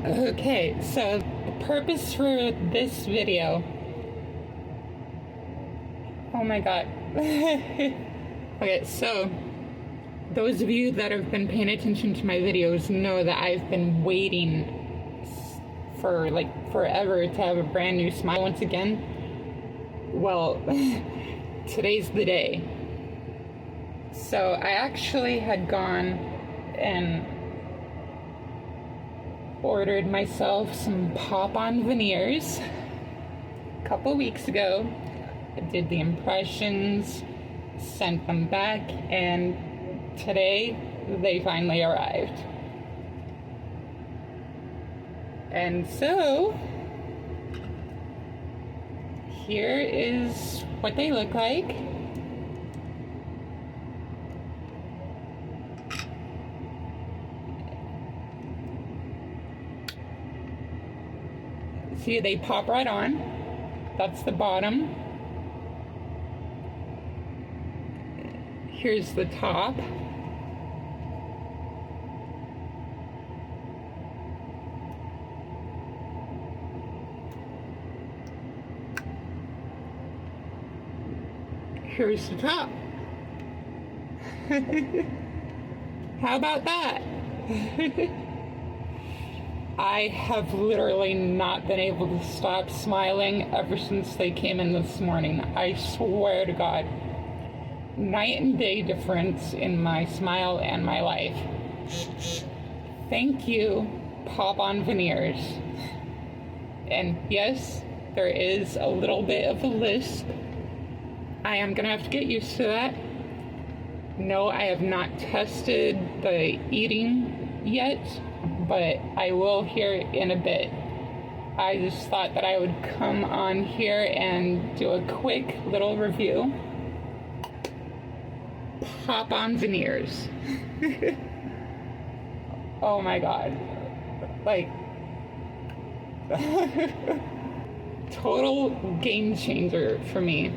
Okay, so the purpose for this video... Oh my god. Okay, so those of you that have been paying attention to my videos know that I've been waiting for like forever to have a brand new smile once again. Well, today's the day. So I actually had gone and ordered myself some pop-on veneers a couple weeks ago. I did the impressions, sent them back, and today they finally arrived. And so here is what they look like. See, they pop right on. That's the bottom. Here's the top. Here's the top. How about that? I have literally not been able to stop smiling ever since they came in this morning. I swear to God. Night and day difference in my smile and my life. Thank you, Pop-On Veneers. And yes, there is a little bit of a lisp. I am gonna have to get used to that. No, I have not tested the eating yet, but I will here in a bit. I just thought that I would come on here and do a quick little review. Pop-on veneers. Oh my god. Like, total game changer for me.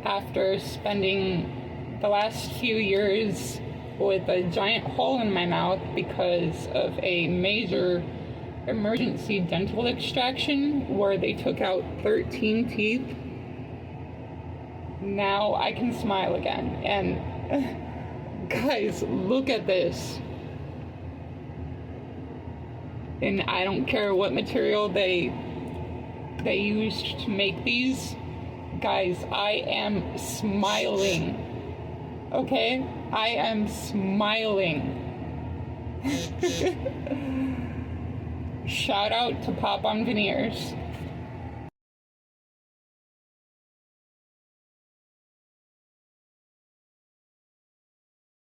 After spending the last few years with a giant hole in my mouth because of a major emergency dental extraction where they took out 13 teeth, now I can smile again. And guys, look at this. And I don't care what material they used to make these. Guys, I am smiling. Okay? I am smiling. Shout out to Pop-On Veneers.